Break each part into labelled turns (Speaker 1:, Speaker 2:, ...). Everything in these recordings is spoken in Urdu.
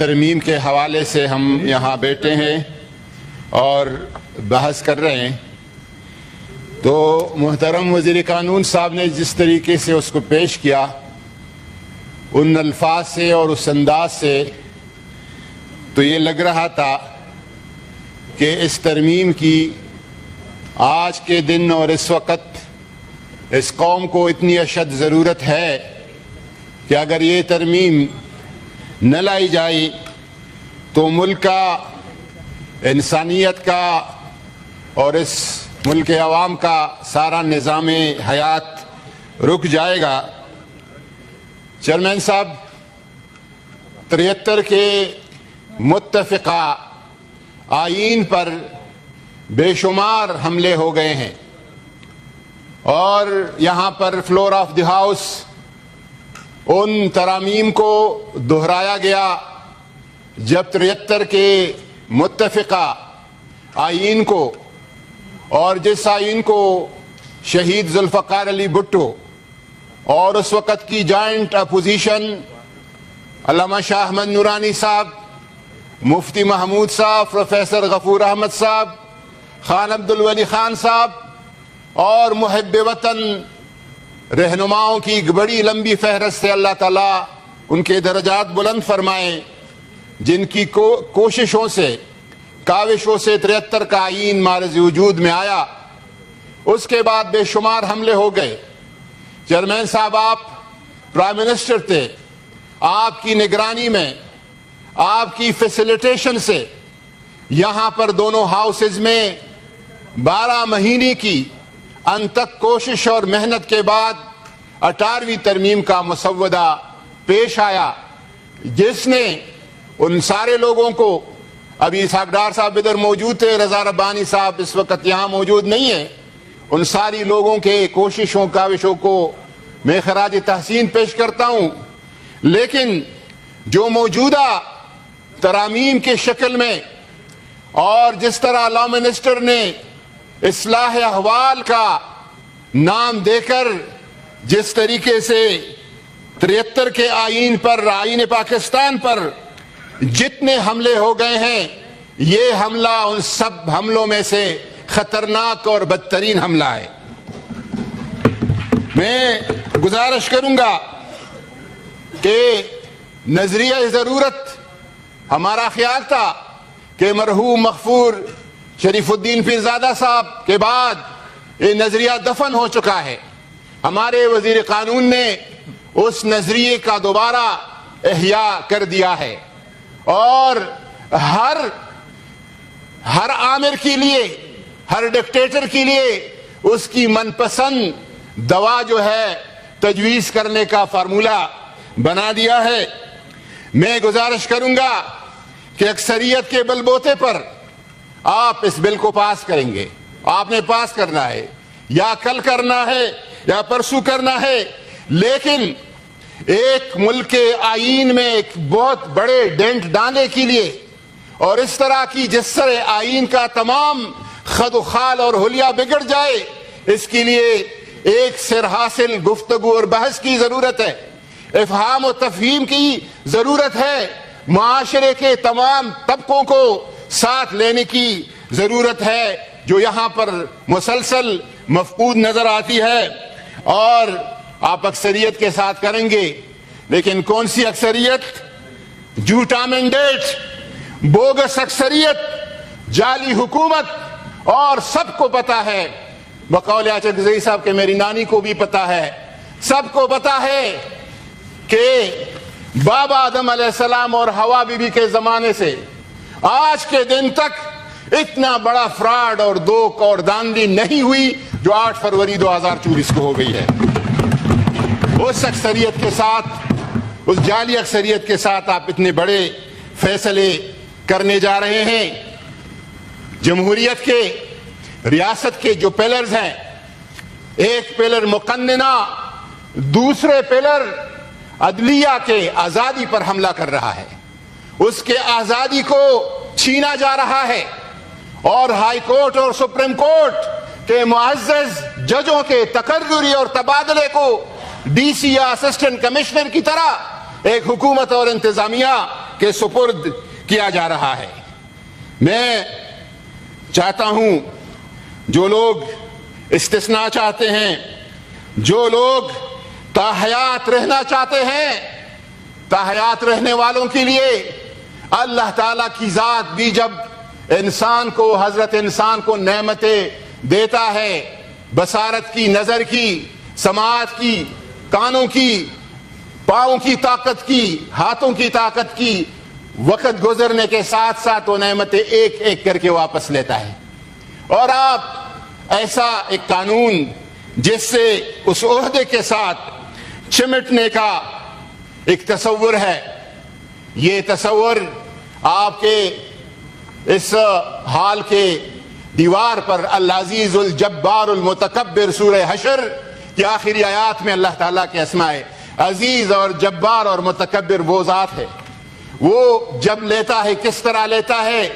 Speaker 1: ترمیم کے حوالے سے ہم یہاں بیٹھے ہیں اور بحث کر رہے ہیں، تو محترم وزیر قانون صاحب نے جس طریقے سے اس کو پیش کیا، ان الفاظ سے اور اس انداز سے، تو یہ لگ رہا تھا کہ اس ترمیم کی آج کے دن اور اس وقت اس قوم کو اتنی اشد ضرورت ہے کہ اگر یہ ترمیم نہ لائی جائے تو ملک کا، انسانیت کا اور اس ملک عوام کا سارا نظام حیات رک جائے گا۔ چیئرمین صاحب، 73 کے متفقہ آئین پر بے شمار حملے ہو گئے ہیں اور یہاں پر فلور آف دی ہاؤس ان ترامیم کو دہرایا گیا جب 73 کے متفقہ آئین کو، اور جس آئین کو شہید ذوالفقار علی بھٹو اور اس وقت کی جوائنٹ اپوزیشن علامہ شاہ احمد نورانی صاحب، مفتی محمود صاحب، پروفیسر غفور احمد صاحب، خان عبدالولی خان صاحب اور محب وطن رہنماؤں کی ایک بڑی لمبی فہرست سے اللہ تعالیٰ ان کے درجات بلند فرمائیں، جن کی کوششوں سے، کاوشوں سے 73 کا آئین معرض وجود میں آیا۔ اس کے بعد بے شمار حملے ہو گئے۔ چیئرمین صاحب، آپ پرائم منسٹر تھے، آپ کی نگرانی میں، آپ کی فیسیلیٹیشن سے یہاں پر دونوں ہاؤسز میں 12 مہینے کی انتک کوشش اور محنت کے بعد 18ویں ترمیم کا مسودہ پیش آیا، جس نے ان سارے لوگوں کو، ابھی اسحاق ڈار صاحب ادھر موجود تھے، رضا ربانی صاحب اس وقت یہاں موجود نہیں ہیں، ان ساری لوگوں کے کوششوں کاوشوں کو میں خراج تحسین پیش کرتا ہوں۔ لیکن جو موجودہ ترامیم کے شکل میں اور جس طرح لا منسٹر نے اصلاح احوال کا نام دے کر جس طریقے سے 73 کے آئین پر، آئین پاکستان پر جتنے حملے ہو گئے ہیں، یہ حملہ ان سب حملوں میں سے خطرناک اور بدترین حملہ ہے۔ میں گزارش کروں گا کہ نظریہ ضرورت، ہمارا خیال تھا کہ مرحوم مغفور شریف الدین پیرزادہ صاحب کے بعد یہ نظریہ دفن ہو چکا ہے۔ ہمارے وزیر قانون نے اس نظریے کا دوبارہ احیاء کر دیا ہے اور ہر آمر کے لیے، ہر ڈکٹیٹر کے لیے اس کی من پسند دوا جو ہے تجویز کرنے کا فارمولہ بنا دیا ہے۔ میں گزارش کروں گا کہ اکثریت کے بل بوتے پر آپ اس بل کو پاس کریں گے۔ آپ نے پاس کرنا ہے، یا کل کرنا ہے یا پرسوں کرنا ہے، لیکن ایک ملک کے آئین میں ایک بہت بڑے ڈینٹ ڈالنے کے لیے اور اس طرح کی جس طرح آئین کا تمام خد و خال اور حلیہ بگڑ جائے، اس کے لیے ایک سر حاصل گفتگو اور بحث کی ضرورت ہے، افہام و تفہیم کی ضرورت ہے، معاشرے کے تمام طبقوں کو ساتھ لینے کی ضرورت ہے، جو یہاں پر مسلسل مفقود نظر آتی ہے۔ اور آپ اکثریت کے ساتھ کریں گے، لیکن کون سی اکثریت؟ جھوٹا مینڈیٹ، بوگس اکثریت، جعلی حکومت، اور سب کو پتا ہے، بقول چکزئی صاحب کے میری نانی کو بھی پتا ہے، سب کو پتا ہے کہ بابا آدم علیہ السلام اور حوا بی بی کے زمانے سے آج کے دن تک اتنا بڑا فراڈ اور دوک اور داندلی نہیں ہوئی جو 8 فروری 2024 کو ہو گئی ہے۔ اس اکثریت کے ساتھ، اس جعلی اکثریت کے ساتھ آپ اتنے بڑے فیصلے کرنے جا رہے ہیں۔ جمہوریت کے، ریاست کے جو پلرز ہیں، ایک پلر مقننہ، دوسرے پلر عدلیہ کے آزادی پر حملہ کر رہا ہے، اس کے آزادی کو چھینا جا رہا ہے، اور ہائی کورٹ اور سپریم کورٹ کے معزز ججوں کے تقرری اور تبادلے کو ڈی سی یا اسسٹنٹ کمشنر کی طرح ایک حکومت اور انتظامیہ کے سپرد کیا جا رہا ہے۔ میں چاہتا ہوں جو لوگ استثناء چاہتے ہیں، جو لوگ تاحیات رہنا چاہتے ہیں، تاحیات رہنے والوں کے لیے اللہ تعالیٰ کی ذات بھی جب انسان کو، حضرت انسان کو نعمتیں دیتا ہے، بصارت کی، نظر کی، سماعت کی، کانوں کی، پاؤں کی طاقت کی، ہاتھوں کی طاقت کی، وقت گزرنے کے ساتھ ساتھ وہ نعمتیں ایک ایک کر کے واپس لیتا ہے۔ اور آپ ایسا ایک قانون جس سے اس عہدے کے ساتھ چمٹنے کا ایک تصور ہے، یہ تصور آپ کے اس حال کے دیوار پر العزیز الجبار المتکبر سورہ حشر کی آخری آیات میں اللہ تعالیٰ کے اسماء عزیز اور جبار اور متکبر وہ ذات ہے۔ وہ جب لیتا ہے کس طرح لیتا ہے،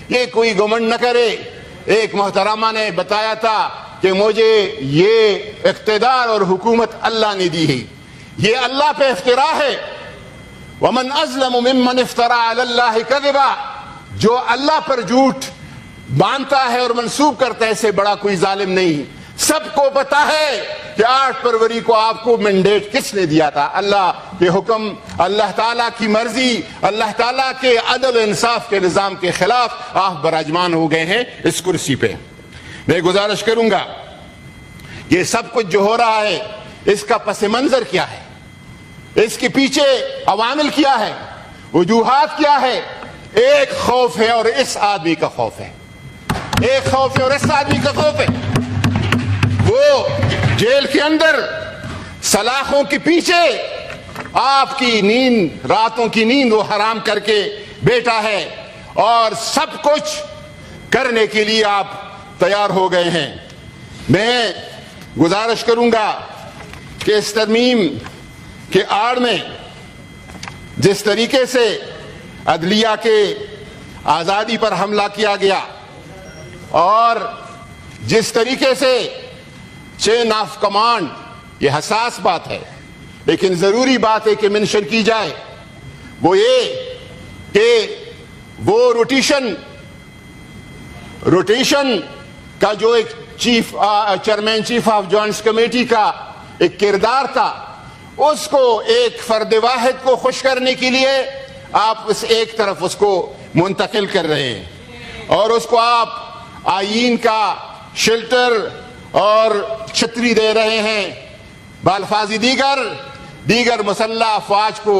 Speaker 1: یہ کوئی گمنڈ نہ کرے۔ ایک محترمہ نے بتایا تھا کہ مجھے یہ اقتدار اور حکومت اللہ نے دی ہے، یہ اللہ پہ افتراء ہے۔ وَمَنْ أَظْلَمُ مِمَّنِ افْتَرَى عَلَى اللَّهِ كَذِبًا، جو اللہ پر جھوٹ باندھتا ہے اور منسوب کرتا ہے، سے بڑا کوئی ظالم نہیں۔ سب کو پتا ہے کہ 8 فروری کو آپ کو مینڈیٹ کس نے دیا تھا، اللہ کے حکم، اللہ تعالیٰ کی مرضی، اللہ تعالیٰ کے عدل و انصاف کے نظام کے خلاف آپ براجمان ہو گئے ہیں اس کرسی پہ۔ میں گزارش کروں گا یہ سب کچھ جو ہو رہا ہے اس کا پس منظر کیا ہے، اس کے پیچھے عوامل کیا ہے، وجوہات کیا ہے۔ ایک خوف ہے اور اس آدمی کا خوف ہے، ایک خوف ہے اور اس آدمی کا خوف ہے۔ وہ جیل کے اندر سلاخوں کے پیچھے آپ کی نیند، راتوں کی نیند وہ حرام کر کے بیٹھا ہے، اور سب کچھ کرنے کے لیے آپ تیار ہو گئے ہیں۔ میں گزارش کروں گا کہ اس ترمیم کے آڑ میں جس طریقے سے عدلیہ کے آزادی پر حملہ کیا گیا اور جس طریقے سے چین آف کمانڈ، یہ حساس بات ہے لیکن ضروری بات ہے کہ منشن کی جائے، وہ یہ کہ وہ روٹیشن کا جو ایک chairman chief of joint committee کا ایک کردار تھا، اس کو ایک فرد واحد کو خوش کرنے کے لیے آپ اس ایک طرف اس کو منتقل کر رہے ہیں، اور اس کو آپ آئین کا شیلٹر اور چھتری دے رہے ہیں۔ بالفاظ دیگر مسلح افواج کو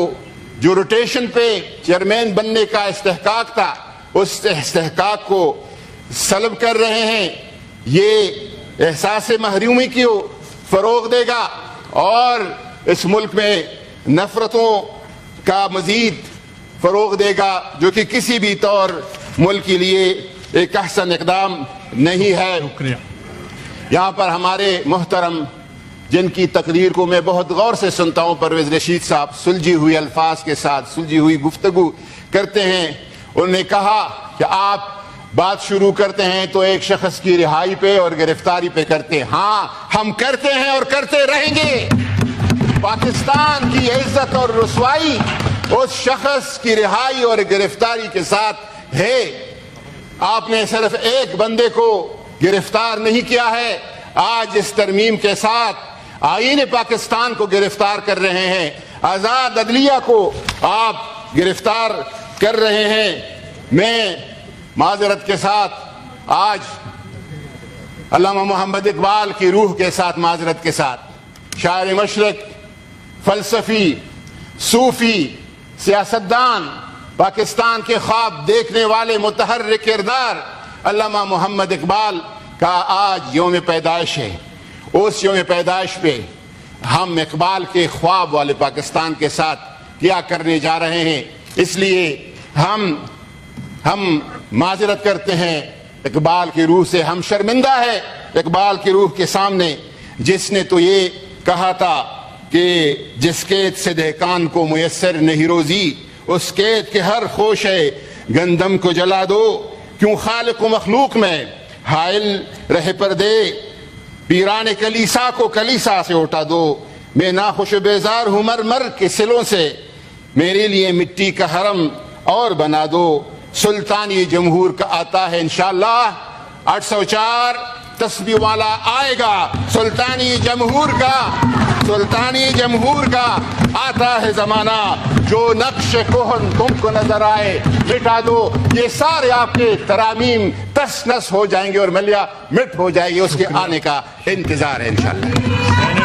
Speaker 1: جو روٹیشن پہ چیئرمین بننے کا استحقاق تھا، اس استحقاق کو سلب کر رہے ہیں۔ یہ احساس محرومی کو فروغ دے گا اور اس ملک میں نفرتوں کا مزید فروغ دے گا، جو کہ کسی بھی طور ملک کے لیے ایک احسن اقدام نہیں ہے۔
Speaker 2: شکریہ۔
Speaker 1: یہاں پر ہمارے محترم جن کی تقریر کو میں بہت غور سے سنتا ہوں، پرویز رشید صاحب سلجھی ہوئی الفاظ کے ساتھ سلجھی ہوئی گفتگو کرتے ہیں۔ انہوں نے کہا کہ آپ بات شروع کرتے ہیں تو ایک شخص کی رہائی پہ اور گرفتاری پہ کرتے ہیں۔ ہاں، ہم کرتے ہیں اور کرتے رہیں گے۔ پاکستان کی عزت اور رسوائی اس شخص کی رہائی اور گرفتاری کے ساتھ ہے۔ آپ نے صرف ایک بندے کو گرفتار نہیں کیا ہے، آج اس ترمیم کے ساتھ آئین پاکستان کو گرفتار کر رہے ہیں، آزاد عدلیہ کو آپ گرفتار کر رہے ہیں۔ میں معذرت کے ساتھ آج علامہ محمد اقبال کی روح کے ساتھ، معذرت کے ساتھ، شاعر مشرق، فلسفی، صوفی، سیاستدان، پاکستان کے خواب دیکھنے والے متحرک کردار علامہ محمد اقبال کا آج یوم پیدائش ہے۔ اس یوم پیدائش پہ ہم اقبال کے خواب والے پاکستان کے ساتھ کیا کرنے جا رہے ہیں، اس لیے ہم معذرت کرتے ہیں اقبال کی روح سے۔ ہم شرمندہ ہے اقبال کی روح کے سامنے، جس نے تو یہ کہا تھا کہ جس قید سے دہقان کو میسر نہیں روزی، اس قید کے ہر خوش ہے گندم کو جلا دو، کیوں خالق و مخلوق میں حائل رہ پردے، پیران کلیسا کو کلیسا سے اٹھا دو، میں ناخوش و بیزار ہوں مر مر کے سلوں سے، میرے لیے مٹی کا حرم اور بنا دو سلطانی جمہور کا آتا ہے انشاءاللہ 804 تسبیح والا آئے گا سلطانی جمہور کا آتا ہے زمانہ جو نقش کوہن تم کو نظر آئے مٹا دو یہ سارے آپ کے ترامیم تس نس ہو جائیں گے اور ملیہ مٹ ہو جائے گی اس کے آنے کا انتظار ہے انشاءاللہ